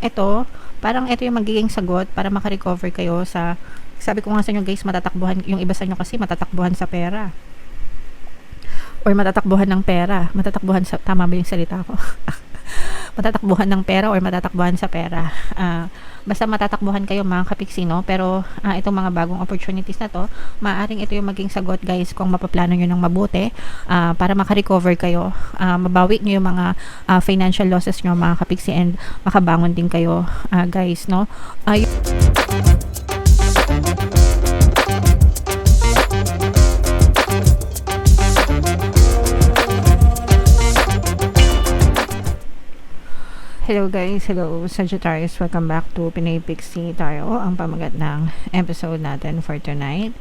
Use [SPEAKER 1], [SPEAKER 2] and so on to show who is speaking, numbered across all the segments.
[SPEAKER 1] ito, parang ito yung magiging sagot para makarecover kayo sa, sabi ko nga sa inyo guys, matatakbuhan, yung iba sa inyo kasi matatakbuhan sa pera. Or matatakbuhan ng pera. Matatakbuhan sa, tama ba yung salita ko? Matatakbuhan ng pera or matatakbuhan sa pera. Basta matatakbuhan kayo mga kapiksino, pero itong mga bagong opportunities na to, maaaring ito yung maging sagot guys kung mapaplano nyo ng mabuti para makarecover kayo, mabawi nyo yung mga financial losses nyo mga kapiksi, and makabangon din kayo guys, no? Hello guys, hello Sagittarius, welcome back to Pinoy Pixie tayo. Ang pamagat ng episode natin for tonight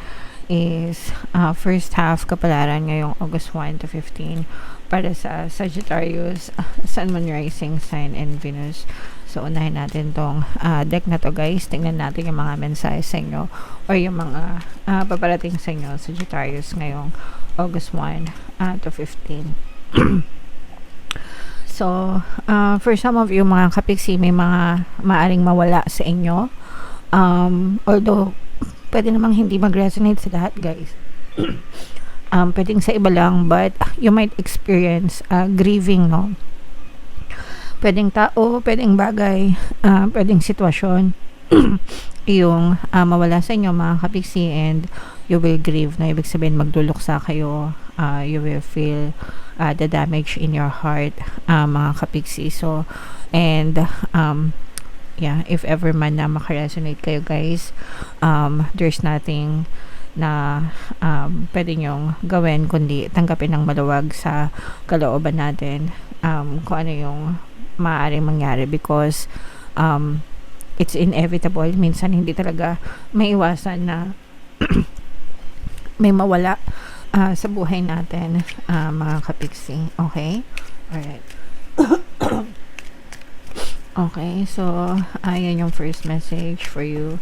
[SPEAKER 1] is first half kapalaran ngayong August 1 to 15 para sa Sagittarius, Sun, Moon, Rising Sign, and Venus. So unahin natin tong deck na to guys. Tingnan natin yung mga mensahe sa inyo or yung mga paparating sa inyo Sagittarius ngayong August 1 to 15. So, for some of you mga kapiksi, may mga maaring mawala sa inyo. Although, pwede namang hindi mag-resonate sa lahat, guys. Pwedeng sa iba lang, but you might experience grieving, no? Pwedeng tao, pwedeng bagay, pwedeng sitwasyon yung mawala sa inyo mga kapiksi, and you will grieve, na ibig sabihin magduluksa kayo. You will feel the damage in your heart mga kapiksi. So, and yeah, if ever man na makaresonate kayo guys, there's nothing na pwede nyong gawin kundi tanggapin ng maluwag sa kalooban natin kung ano yung maaaring mangyari, because it's inevitable. Minsan hindi talaga maiwasan na may mawala sa buhay natin mga kapiksi. Okay? Alright. Okay, so ayan yung first message for you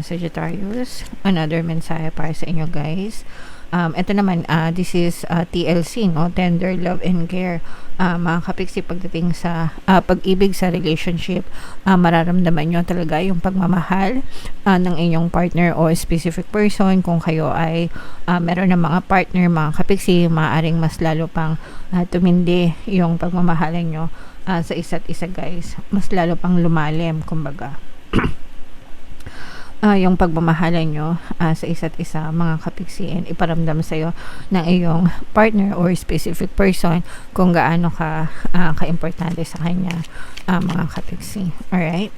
[SPEAKER 1] Sagittarius. Another mensahe para sa inyo guys. Ito naman, this is TLC, no? Tender Love and Care. Mga kapiksi, pagdating sa pag-ibig sa relationship, mararamdaman nyo talaga yung pagmamahal ng inyong partner o specific person. Kung kayo ay meron ng mga partner, mga kapiksi, maaaring mas lalo pang tumindi yung pagmamahalan nyo sa isa't isa guys. Mas lalo pang lumalim, kumbaga. Yung pagmamahalan nyo sa isa't isa mga kapiksi, and iparamdam sa'yo ng iyong partner or specific person kung gaano ka ka-importante sa kanya mga kapiksi. Alright?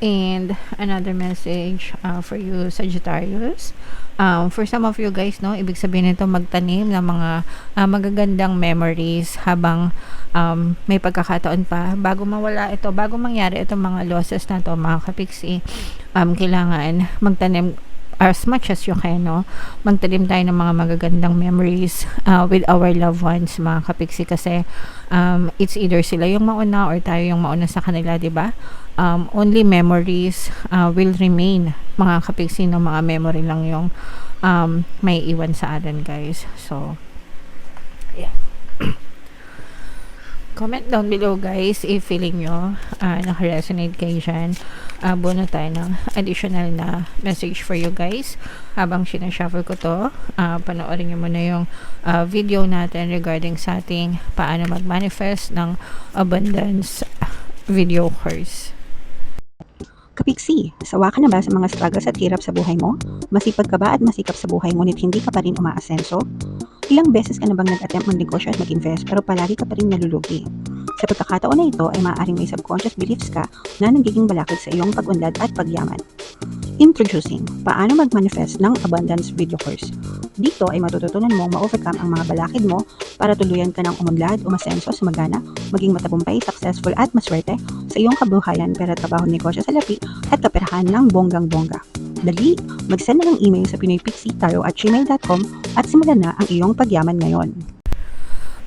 [SPEAKER 1] And another message for you Sagittarius. For some of you guys, no, ibig sabihin nito magtanim ng mga magagandang memories habang may pagkakataon pa bago mawala ito, bago mangyari itong mga losses na to mga kapiksi. Kailangan magtanim as much as you can, no? Magtanim tayo ng mga magagandang memories with our loved ones mga kapiksi, kasi it's either sila yung mauna or tayo yung mauna sa kanila, di ba? Only memories will remain mga kapiksi, no? Mga memory lang yung may iwan sa atin guys. So yeah. Comment down below guys if feeling nyo naka-resonate kayo dyan. Buno tayo ng additional na message for you guys. Habang sinashuffle ko to, panoorin nyo muna yung video natin regarding sa ating paano mag-manifest ng abundance video course.
[SPEAKER 2] Kapiksi, sawa ka na ba sa mga struggles at hirap sa buhay mo? Masipag ka ba at masikap sa buhay ngunit hindi ka pa rin umaasenso? Ilang beses ka na bang nag-attempt mag-negosyo at mag-invest pero palagi ka pa rin nalulugi? Sa pagkakataon na ito ay maaaring may subconscious beliefs ka na nagiging balakid sa iyong pag-unlad at pagyaman. Introducing, paano mag-manifest ng abundance video course. Dito ay matututunan mong ma-overcome ang mga balakid mo para tuluyan ka ng umunlad, umasenso, sumagana, maging matagumpay, successful at maswerte sa iyong kabuhayan, pera, trabaho, negosyo sa lapi at kaperahan ng bonggang-bongga. Dali, mag-send na ng email sa pinoypixie@gmail.com at simulan na ang iyong pagyaman ngayon.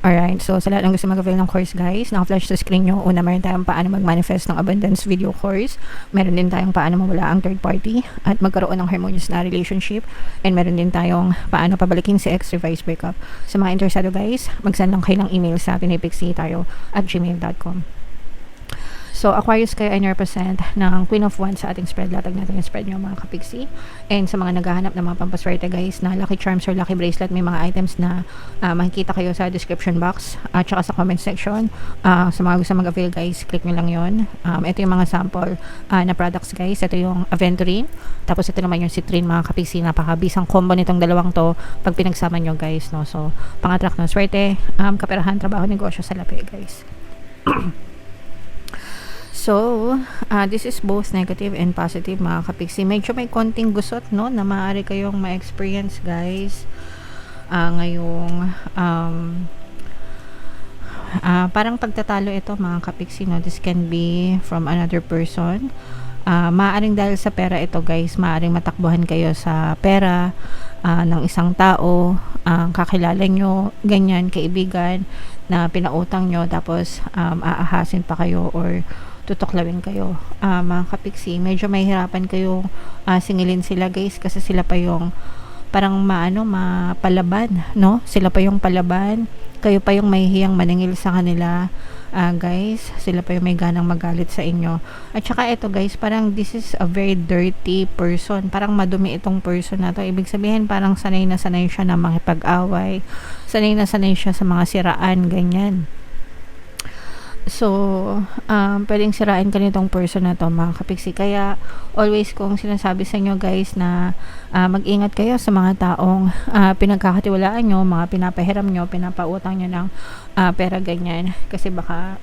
[SPEAKER 1] Alright, so sa lahat ng gusto mag-avail ng course guys, naka-flash sa screen nyo. Una, meron tayong paano mag-manifest ng abundance video course. Meron din tayong paano mawala ang third party at magkaroon ng harmonious na relationship. And meron din tayong paano pabalikin si ex, reverse breakup. Sa mga interesado guys, mag-send lang kayo ng email sa pinoypixie@gmail.com. So, Aquarius kayo ay represent ng Queen of Wands sa ating spread. Latag natin yung spread nyo mga kapiksi. And sa mga naghahanap ng mga pampaswerte guys na lucky charms or lucky bracelet, may mga items na makikita kayo sa description box at saka sa comment section. Sa mga gusto mag-avail guys, click nyo lang yun. Ito yung mga sample na products guys. Ito yung Aventurine. Tapos ito naman yung Citrine mga kapiksi. Napakabisang combo nitong dalawang to pag pinagsama nyo guys. No? So, pang-attract ng swerte, kaperahan, trabaho, negosyo sa lapi guys. So, this is both negative and positive mga kapiksi. Medyo may konting gusot, no, na maaari kayong ma-experience, guys. Ngayong, parang pagtatalo ito mga kapiksi, no. This can be from another person. Maaaring dahil sa pera ito, guys. Maaaring matakbuhan kayo sa pera ng isang tao, kakilala nyo, ganyan, kaibigan, na pinautang nyo, tapos aahasin pa kayo or tutuklawin kayo mga kapiksi. Medyo mahihirapan kayo singilin sila guys kasi sila pa yung parang mapalaban, no? Sila pa yung palaban, kayo pa yung mahihiyang maningil sa kanila guys. Sila pa yung may ganang magalit sa inyo. At saka ito guys, parang this is a very dirty person, parang madumi itong person na to. Ibig sabihin parang sanay na sanay siya na makipag-away, sanay na sanay siya sa mga siraan, ganyan. So, pwedeng sirain ka nitong person na to mga kapiksi. Kaya, always kong sinasabi sa inyo guys na mag-ingat kayo sa mga taong pinagkakatiwalaan nyo, mga pinapahiram nyo, pinapautang nyo ng pera ganyan. Kasi baka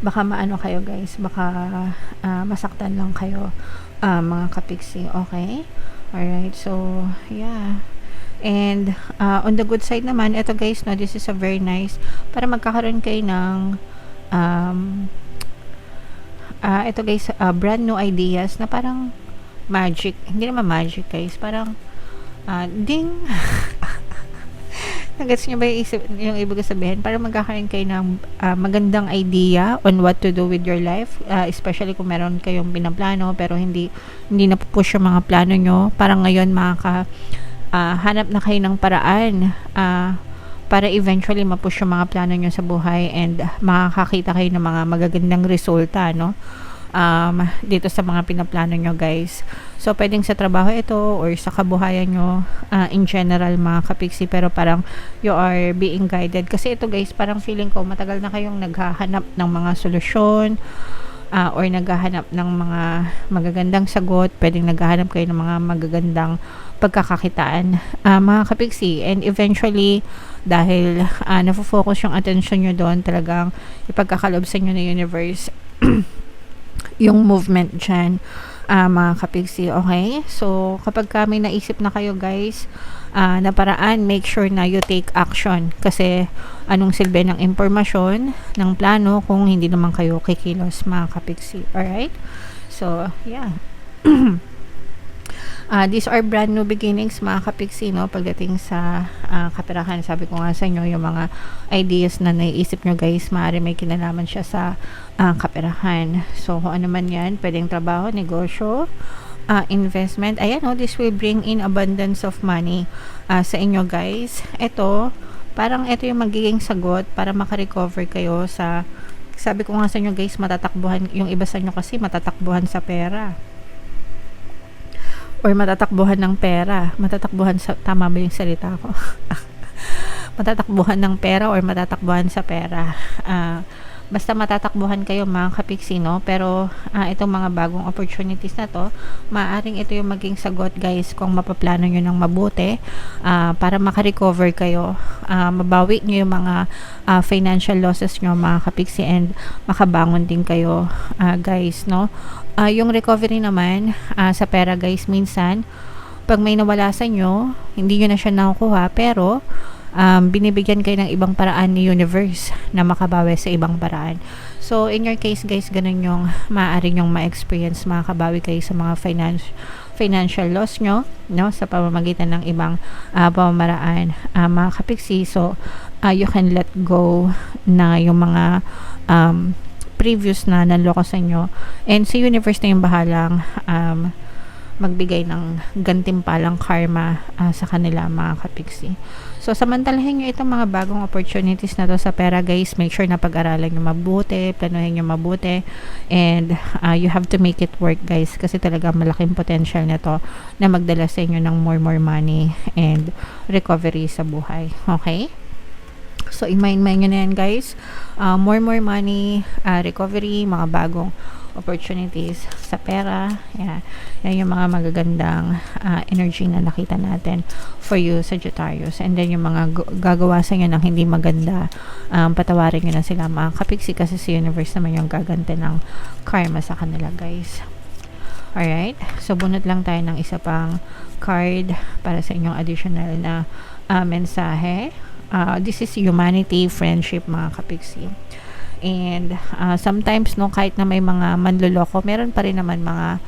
[SPEAKER 1] baka maano kayo guys, baka masaktan lang kayo mga kapiksi. Okay? Alright, so, yeah. And on the good side naman, ito guys, no, this is a very nice para magkakaroon kayo ng ito guys, brand new ideas na parang magic. Hindi naman magic guys, parang ding nagets nyo ba yung ibig sabihin? Para magkakaroon kayo ng magandang idea on what to do with your life, especially kung meron kayong pinaplano pero hindi na-push yung mga plano nyo. Parang ngayon hanap na kayo ng paraan para eventually mapush yung mga plano nyo sa buhay and makakakita kayo ng mga magagandang resulta, no? Dito sa mga pinaplano nyo guys. So, pwedeng sa trabaho ito or sa kabuhayan nyo in general mga kapiksi, pero parang you are being guided. Kasi ito guys, parang feeling ko matagal na kayong naghahanap ng mga solusyon or naghahanap ng mga magagandang sagot. Pwedeng naghahanap kayo ng mga magagandang pagkakakitaan mga kapiksi, and eventually dahil nafo-focus yung attention nyo doon, talagang ipagkakalob sa inyo ng universe yung movement dyan mga kapiksi. Okay, so kapag may naisip na kayo guys na paraan, make sure na you take action, kasi anong silbi ng impormasyon ng plano kung hindi naman kayo kikilos mga kapiksi. Alright, so yeah. These are brand new beginnings mga kapiksi, no? Pagdating sa kaperahan, sabi ko nga sa inyo, yung mga ideas na naiisip nyo guys, maaari may kinalaman siya sa kaperahan. So kung ano man yan, pwedeng trabaho, negosyo, investment. Ayan, no? This will bring in abundance of money sa inyo guys. Ito, parang ito yung magiging sagot para makarecover kayo sa, sabi ko nga sa inyo guys, matatakbuhan, yung iba sa inyo kasi matatakbuhan sa pera or matatakbuhan ng pera, matatakbuhan sa, tama ba yung salita ko? Matatakbuhan ng pera or matatakbuhan sa pera. Basta matatakbuhan kayo mga kapiksi, no? Pero itong mga bagong opportunities na to, maaaring ito yung maging sagot guys kung mapaplano nyo ng mabuti para makarecover kayo, mabawi nyo yung mga financial losses nyo mga kapiksi, and makabangon din kayo guys, no? Yung recovery naman sa pera guys, minsan pag may nawala sa inyo, hindi nyo na siya nakukuha, pero binibigyan kayo ng ibang paraan ni universe na makabawi sa ibang paraan. So in your case guys, ganun yung maaari nyong ma-experience, makabawi kayo sa mga financial loss nyo, no, sa pamamagitan ng ibang pamamaraan mga kapiksi. So you can let go na yung mga previous na nanloko sa inyo, and si universe na yung bahalang magbigay ng gantimpalang karma sa kanila mga kapiksi. So, samantalahin nyo itong mga bagong opportunities na to sa pera, guys. Make sure na pag-aralan nyo mabuti, planuhin nyo mabuti, and you have to make it work, guys, kasi talaga malaking potential na to na magdala sa inyo ng more money and recovery sa buhay. Okay? So, i-mind nyo na yan, guys. More money, recovery, mga bagong opportunities sa pera. Yan yung mga magagandang energy na nakita natin for you, Sagittarius. And then yung mga gagawa sa inyo ng hindi maganda, patawarin nyo na sila, mga kapiksi, kasi si universe naman yung gagante ng karma sa kanila, guys. Alright, so bunot lang tayo ng isa pang card para sa inyong additional na mensahe. This is humanity, friendship, mga kapiksi. And sometimes, no, kahit na may mga manloloko, meron pa rin naman mga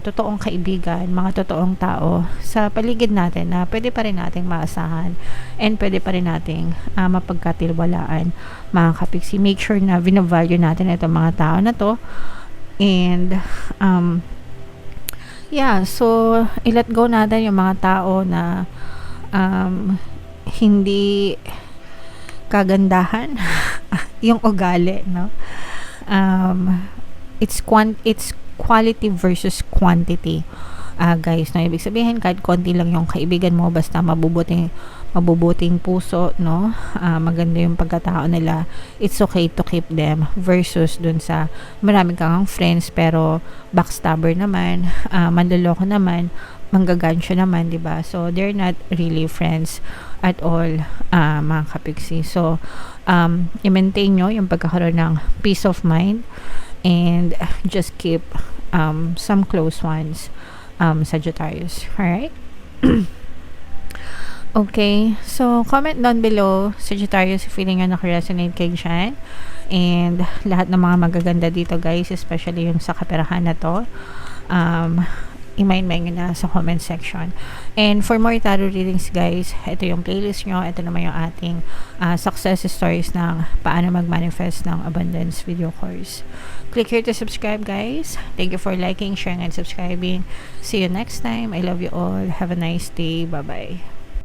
[SPEAKER 1] totoong kaibigan, mga totoong tao sa paligid natin na pwede pa rin nating maasahan and pwede pa rin nating mapagkatilwalaan, mga kapiksi. Make sure na vinavalue natin itong mga tao na to. And so i-let go natin yung mga tao na hindi kagandahan yung ugali, no? It's quality versus quantity, guys, no? Ibig sabihin, kahit konti lang yung kaibigan mo, basta mabubuting puso, no? Maganda yung pagkatao nila, it's okay to keep them, versus dun sa marami kang friends pero backstabber naman, manloloko naman, manggagansyo naman, diba? So they're not really friends at all, mga kapiksi. So i-maintain nyo yung pagkakaroon ng peace of mind, and just keep some close ones, Sagittarius. Alright? Okay, so comment down below, Sagittarius, if feeling nyo nakaresonate kayo dyan, and lahat ng mga magaganda dito, guys, especially yung sa kaperahan na to, i-mind nyo na sa comment section. And for more tarot readings, guys, ito yung playlist nyo. Ito naman yung ating success stories ng paano mag-manifest ng abundance video course. Click here to subscribe, guys. Thank you for liking, sharing, and subscribing. See you next time. I love you all. Have a nice day. Bye-bye.